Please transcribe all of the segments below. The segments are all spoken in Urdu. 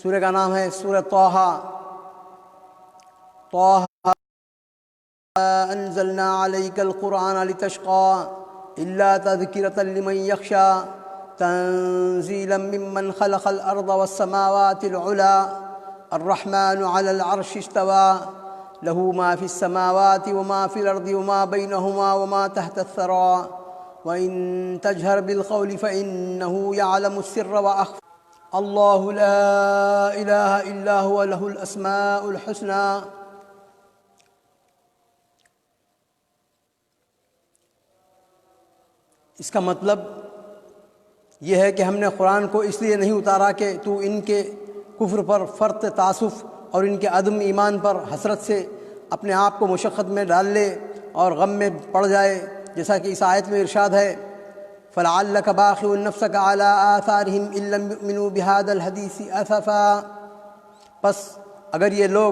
سورہ کا نام ہے سورہ طٰہ۔ طٰہ انزلنا علیک القرآن لتشقى الا تذکرة لمن یخشى تنزیلا ممن خلق الارض والسماوات العلی الرحمن علی العرش استوى له ما في السماوات وما في الارض وما بينهما وما تحت الثرى وإن تجهر بالقول فإنه يعلم السر وأخفى الله لا إله إلا هو له الأسماء الحسنى۔ اس کا مطلب یہ ہے کہ ہم نے قرآن کو اس لیے نہیں اتارا کہ تو ان کے کفر پر فرط تعصف اور ان کے عدم ایمان پر حسرت سے اپنے آپ کو مشقت میں ڈال لے اور غم میں پڑ جائے، جیسا کہ اس آیت میں ارشاد ہے فَلَعَلَّكَ بَاخِعٌ نَفْسَكَ عَلَىٰ آثَارِهِمْ إِن لَّمْ يُؤْمِنُوا بِهَٰذَا الْحَدِيثِ أَسَفًا۔ پس اگر یہ لوگ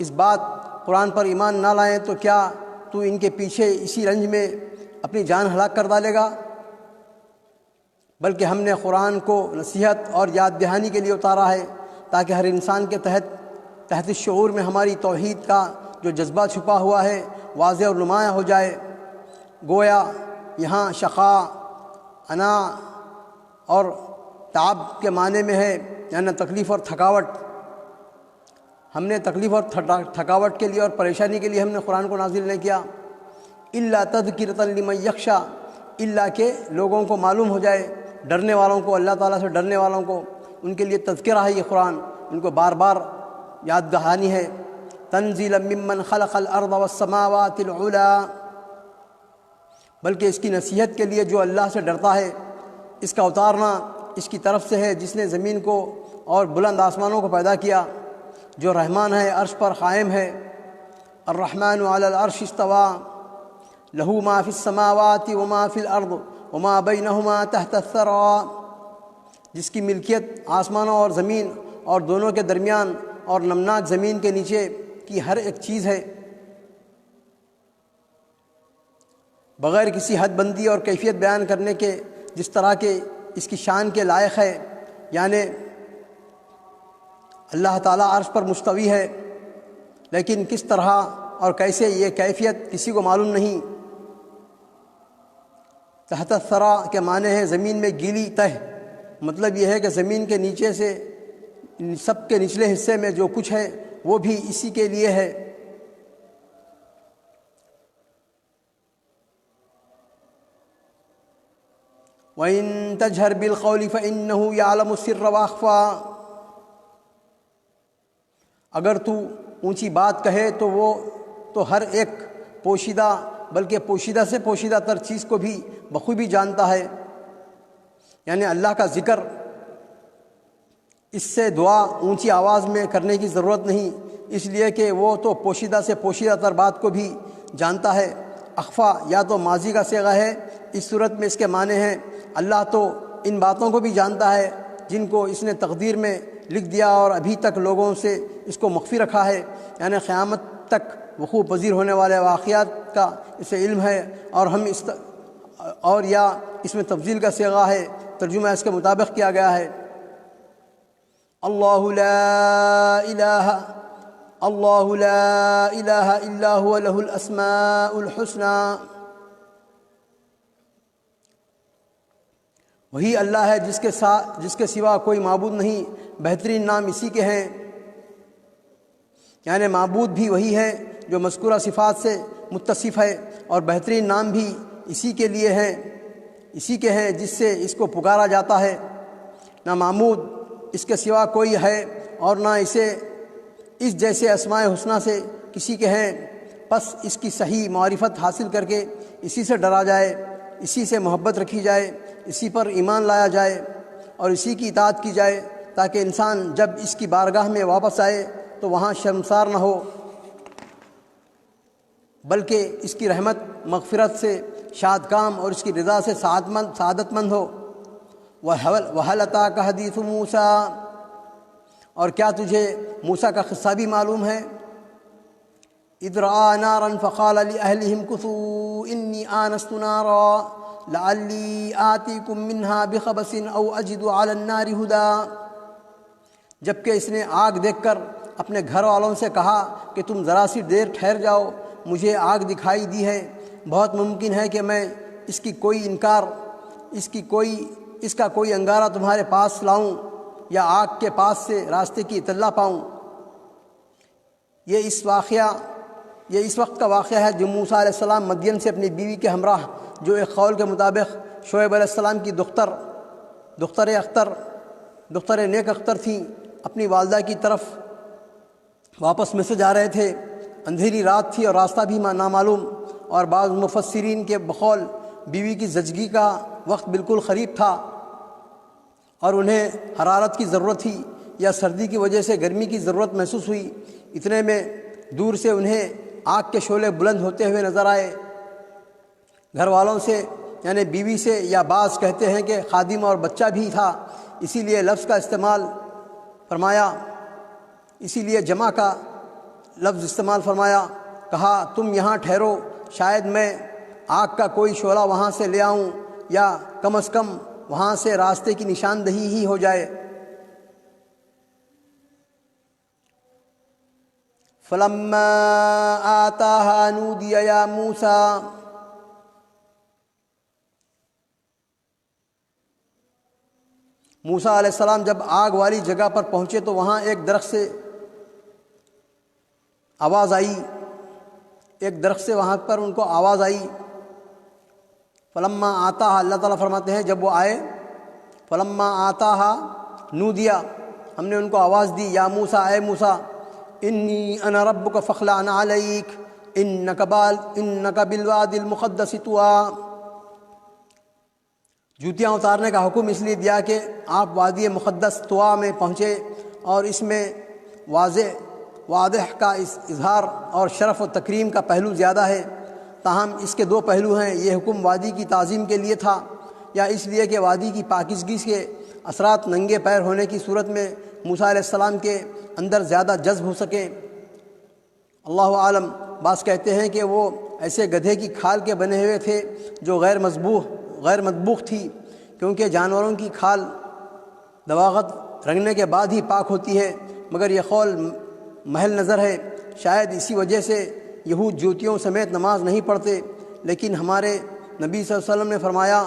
اس بات قرآن پر ایمان نہ لائیں تو کیا تو ان کے پیچھے اسی رنج میں اپنی جان ہلاک کر ڈالے گا؟ بلکہ ہم نے قرآن کو نصیحت اور یاد دہانی کے لیے اتارا ہے تاکہ ہر انسان کے تحت شعور میں ہماری توحید کا جو جذبہ چھپا ہوا ہے واضح اور نمایاں ہو جائے۔ گویا یہاں شقا، انا اور تعب کے معنی میں ہے، یعنی تکلیف اور تھکاوٹ۔ ہم نے تکلیف اور تھکاوٹ کے لیے اور پریشانی کے لیے ہم نے قرآن کو نازل نہیں کیا، الا تذکرۃ لمن یخشی، الا کہ لوگوں کو معلوم ہو جائے، ڈرنے والوں کو، اللہ تعالیٰ سے ڈرنے والوں کو، ان کے لیے تذکرہ ہے یہ قرآن، ان کو بار بار یاد دہانی ہے۔ تنزیلا ممن خلق الارض والسماوات العلی، بلکہ اس کی نصیحت کے لیے جو اللہ سے ڈرتا ہے، اس کا اتارنا اس کی طرف سے ہے جس نے زمین کو اور بلند آسمانوں کو پیدا کیا، جو رحمان ہے، عرش پر قائم ہے۔ الرحمن علی العرش استوى له ما في السماوات وما في الارض وما بينهما تحت الثرى، جس کی ملکیت آسمانوں اور زمین اور دونوں کے درمیان اور نمناک زمین کے نیچے کی ہر ایک چیز ہے، بغیر کسی حد بندی اور کیفیت بیان کرنے کے، جس طرح کے اس کی شان کے لائق ہے، یعنی اللہ تعالیٰ عرش پر مستوی ہے، لیکن کس طرح اور کیسے یہ کیفیت کسی کو معلوم نہیں۔ تحت الثری کے معنی ہے زمین میں گیلی تہ، مطلب یہ ہے کہ زمین کے نیچے سے سب کے نچلے حصے میں جو کچھ ہے وہ بھی اسی کے لیے ہے۔ وَإِن تَجْهَرْ بِالْقَوْلِ فَإِنَّهُ يَعْلَمُ السِّرَّ وَأَخْفَى، اگر تو اونچی بات کہے تو وہ تو ہر ایک پوشیدہ بلکہ پوشیدہ سے پوشیدہ تر چیز کو بھی بخوبی جانتا ہے، یعنی اللہ کا ذکر، اس سے دعا اونچی آواز میں کرنے کی ضرورت نہیں، اس لیے کہ وہ تو پوشیدہ سے پوشیدہ تر بات کو بھی جانتا ہے۔ اخفا یا تو ماضی کا صیغہ ہے، اس صورت میں اس کے معنی ہیں اللہ تو ان باتوں کو بھی جانتا ہے جن کو اس نے تقدیر میں لکھ دیا اور ابھی تک لوگوں سے اس کو مخفی رکھا ہے، یعنی قیامت تک وقوع پذیر ہونے والے واقعات کا اسے علم ہے، اور یا اس میں تفضیل کا صیغہ ہے، ترجمہ اس کے مطابق کیا گیا ہے۔ اللہ لا الہ الا هو له الاسماء الحسنى، وہی اللہ ہے جس کے سوا کوئی معبود نہیں، بہترین نام اسی کے ہیں، یعنی معبود بھی وہی ہے جو مذکورہ صفات سے متصف ہے، اور بہترین نام بھی اسی کے لیے ہیں، اسی کے ہیں جس سے اس کو پکارا جاتا ہے۔ نہ معبود اس کے سوا کوئی ہے اور نہ اسے اس جیسے اسماء حسنہ سے کسی کے ہیں، پس اس کی صحیح معرفت حاصل کر کے اسی سے ڈرا جائے، اسی سے محبت رکھی جائے، اسی پر ایمان لایا جائے اور اسی کی اطاعت کی جائے، تاکہ انسان جب اس کی بارگاہ میں واپس آئے تو وہاں شرمسار نہ ہو، بلکہ اس کی رحمت مغفرت سے شاد کام اور اس کی رضا سے سعادت مند ہو۔ وَهَلْ أَتَاكَ حَدِيثُ مُوسَىٰ، اور کیا تجھے موسیٰ کا قصہ بھی معلوم ہے؟ اذ رأى نارا فقال لأهلهم كثوا إني آنست نارا لعلی آتیکم منها بخبس او اجد علی النار ہدی، جبکہ اس نے آگ دیکھ کر اپنے گھر والوں سے کہا کہ تم ذرا سی دیر ٹھہر جاؤ، مجھے آگ دکھائی دی ہے، بہت ممکن ہے کہ میں اس کا کوئی انگارہ تمہارے پاس لاؤں یا آگ کے پاس سے راستے کی اطلاع پاؤں۔ یہ اس وقت کا واقعہ ہے جب موسیٰ علیہ السلام مدین سے اپنی بیوی کے ہمراہ، جو ایک قول کے مطابق شعیب علیہ السلام کی دختر نیک اختر تھیں، اپنی والدہ کی طرف واپس میں سے جا رہے تھے۔ اندھیری رات تھی اور راستہ بھی نامعلوم، اور بعض مفسرین کے بقول بیوی کی زچگی کا وقت بالکل قریب تھا اور انہیں حرارت کی ضرورت تھی یا سردی کی وجہ سے گرمی کی ضرورت محسوس ہوئی۔ اتنے میں دور سے انہیں آگ کے شعلے بلند ہوتے ہوئے نظر آئے۔ گھر والوں سے یعنی بیوی سے، یا بعض کہتے ہیں کہ خادم اور بچہ بھی تھا، اسی لیے جمع کا لفظ استعمال فرمایا۔ کہا تم یہاں ٹھہرو، شاید میں آگ کا کوئی شعلہ وہاں سے لے آؤں، یا کم از کم وہاں سے راستے کی نشاندہی ہی ہو جائے۔ فلما آتاها نودي يا موسى، موسیٰ علیہ السلام جب آگ والی جگہ پر پہنچے تو وہاں ایک درخت سے آواز آئی، وہاں پر ان کو آواز آئی۔ فلما آتاها، اللہ تعالیٰ فرماتے ہیں جب وہ آئے، فلما آتاها نودیا، ہم نے ان کو آواز دی، یا موسیٰ، اے موسیٰ، انی انا ربک فاخلع نعلیک انک بالوادی المقدس طویٰ۔ جوتیاں اتارنے کا حکم اس لیے دیا کہ آپ وادی مقدس طویٰ میں پہنچے، اور اس میں واضح کا اظہار اور شرف و تکریم کا پہلو زیادہ ہے۔ تاہم اس کے دو پہلو ہیں، یہ حکم وادی کی تعظیم کے لیے تھا یا اس لیے کہ وادی کی پاکیزگی کے اثرات ننگے پیر ہونے کی صورت میں موسیٰ علیہ السلام کے اندر زیادہ جذب ہو سکیں۔ اللہ عالم۔ بعض کہتے ہیں کہ وہ ایسے گدھے کی کھال کے بنے ہوئے تھے جو غیر مطبوخ تھی، کیونکہ جانوروں کی کھال دواغت رنگنے کے بعد ہی پاک ہوتی ہے، مگر یہ قول محل نظر ہے۔ شاید اسی وجہ سے یہود جوتیوں سمیت نماز نہیں پڑھتے، لیکن ہمارے نبی صلی اللہ علیہ وسلم نے فرمایا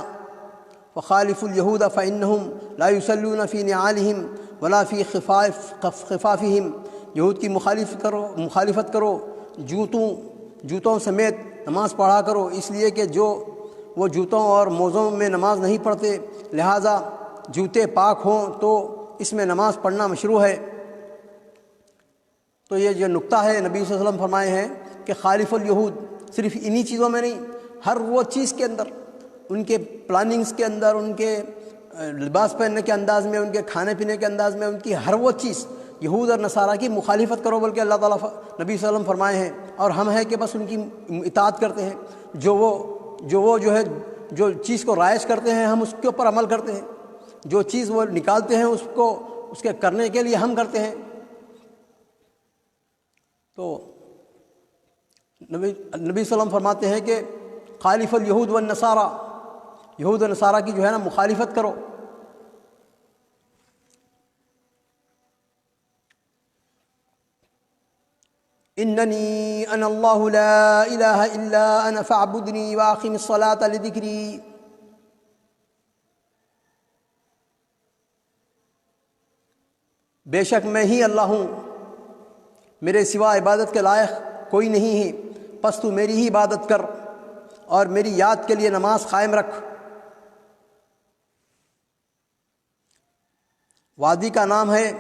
وَخَالِفُ الْيَهُودَ فَإِنَّهُمْ لَا يُصَلُّونَ فِي نِعَالِهِمْ وَلَا فِي خِفَافِهِمْ، یہود کی مخالفت کرو، جوتوں سمیت نماز پڑھا کرو، اس لیے کہ وہ جوتوں اور موزوں میں نماز نہیں پڑھتے، لہٰذا جوتے پاک ہوں تو اس میں نماز پڑھنا مشروع ہے۔ تو یہ جو نقطہ ہے نبی صلی اللہ علیہ وسلم فرمائے ہیں کہ خالف الیہود، صرف انہی چیزوں میں نہیں، ہر وہ چیز کے اندر، ان کے پلاننگز کے اندر، ان کے لباس پہننے کے انداز میں، ان کے کھانے پینے کے انداز میں، ان کی ہر وہ چیز یہود اور نصارہ کی مخالفت کرو، بلکہ اللہ تعالیٰ نبی صلی اللہ علیہ وسلم فرمائے ہیں، اور ہم ہیں کہ بس ان کی اطاعت کرتے ہیں، جو چیز کو رائج کرتے ہیں ہم اس کے اوپر عمل کرتے ہیں، جو چیز وہ نکالتے ہیں اس کے کرنے کے لیے ہم کرتے ہیں۔ تو نبی صلی اللہ علیہ وسلم فرماتے ہیں کہ خالف الیہود والنصارہ، یہود و نصارہ کی جو ہے نا مخالفت کرو۔ اننی انا اللہ لا الہ الا انا فاعبدنی واقم الصلاۃ لذکری۔ بے شک میں ہی اللہ ہوں، میرے سوا عبادت کے لائق کوئی نہیں ہے، پس تو میری ہی عبادت کر اور میری یاد کے لیے نماز قائم رکھ۔ وادی کا نام ہے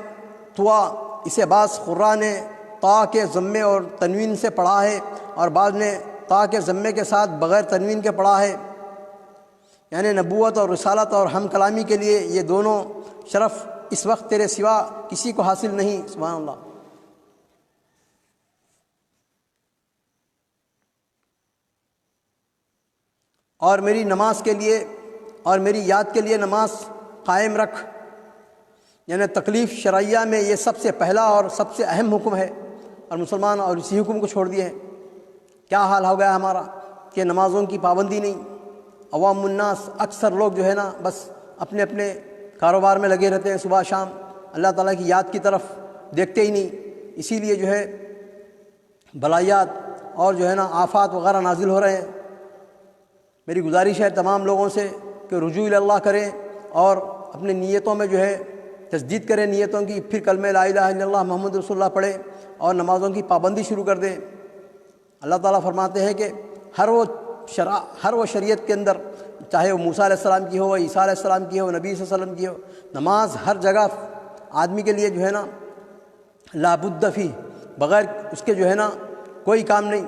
طویٰ، اسے بعض قراء نے طا کے ضمے اور تنوین سے پڑھا ہے، اور بعض نے طا کے ضمے کے ساتھ بغیر تنوین کے پڑھا ہے، یعنی نبوت اور رسالت اور ہم کلامی کے لیے یہ دونوں شرف اس وقت تیرے سوا کسی کو حاصل نہیں۔ سبحان اللہ۔ اور میری نماز کے لیے اور میری یاد کے لیے نماز قائم رکھ، یعنی تکلیف شرعیہ میں یہ سب سے پہلا اور سب سے اہم حکم ہے، اور مسلمان اور اسی حکم کو چھوڑ دیے ہیں۔ کیا حال ہو گیا ہمارا کہ نمازوں کی پابندی نہیں، عوام الناس اکثر لوگ جو ہے نا بس اپنے اپنے کاروبار میں لگے رہتے ہیں، صبح شام اللہ تعالیٰ کی یاد کی طرف دیکھتے ہی نہیں، اسی لیے جو ہے بلایات اور جو ہے نا آفات وغیرہ نازل ہو رہے ہیں۔ میری گزارش ہے تمام لوگوں سے کہ رجوع اللہ کریں اور اپنے نیتوں میں جو ہے تجدید کریں نیتوں کی، پھر کلمہ لا الہ الا اللہ محمد رسول اللہ پڑھیں اور نمازوں کی پابندی شروع کر دیں۔ اللہ تعالیٰ فرماتے ہیں کہ ہر وہ شریعت کے اندر، چاہے وہ موسیٰ علیہ السلام کی ہو، عیسیٰ علیہ السلام کی ہو، نبی صلی اللہ علیہ وسلم کی ہو، نماز ہر جگہ آدمی کے لیے جو ہے نا لا بد فی، بغیر اس کے جو ہے نا کوئی کام نہیں۔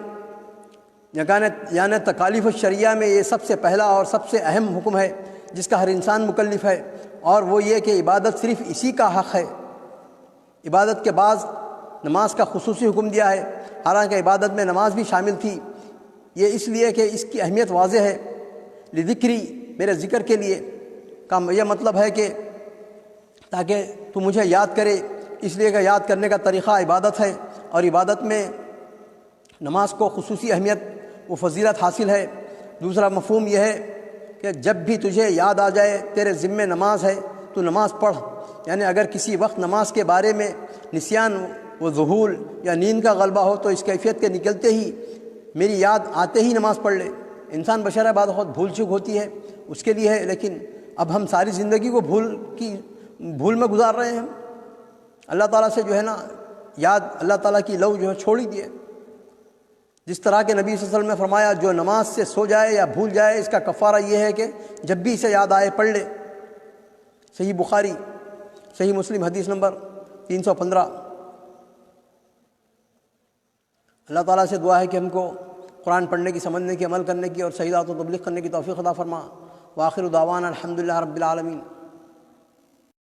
یعنی تکالیف الشریعہ میں یہ سب سے پہلا اور سب سے اہم حکم ہے جس کا ہر انسان مکلف ہے، اور وہ یہ کہ عبادت صرف اسی کا حق ہے۔ عبادت کے بعد نماز کا خصوصی حکم دیا ہے، حالانکہ عبادت میں نماز بھی شامل تھی، یہ اس لیے کہ اس کی اہمیت واضح ہے۔ لذکری، میرے ذکر کے لیے کا یہ مطلب ہے کہ تاکہ تو مجھے یاد کرے، اس لیے کہ یاد کرنے کا طریقہ عبادت ہے، اور عبادت میں نماز کو خصوصی اہمیت و فضیلت حاصل ہے۔ دوسرا مفہوم یہ ہے کہ جب بھی تجھے یاد آ جائے تیرے ذمے نماز ہے تو نماز پڑھ، یعنی اگر کسی وقت نماز کے بارے میں نسیان و ذہول یا نیند کا غلبہ ہو تو اس کیفیت کے نکلتے ہی، میری یاد آتے ہی نماز پڑھ لے۔ انسان بشر ہے، بعض وقت بھول چوک ہوتی ہے، اس کے لیے ہے، لیکن اب ہم ساری زندگی کو بھول میں گزار رہے ہیں۔ اللہ تعالیٰ سے جو ہے نا یاد، اللہ تعالیٰ کی لو جو ہے چھوڑ ہی دیے۔ جس طرح کہ نبی صلی اللہ علیہ وسلم نے فرمایا جو نماز سے سو جائے یا بھول جائے اس کا کفارہ یہ ہے کہ جب بھی اسے یاد آئے پڑھ لے۔ صحیح بخاری، صحیح مسلم، حدیث نمبر 315۔ اللہ تعالیٰ سے دعا ہے کہ ہم کو قرآن پڑھنے کی، سمجھنے کی، عمل کرنے کی اور صحیح بات و تبلیغ کرنے کی توفیق عطا فرما۔ وآخر دعوانا الحمدللہ رب العالمین۔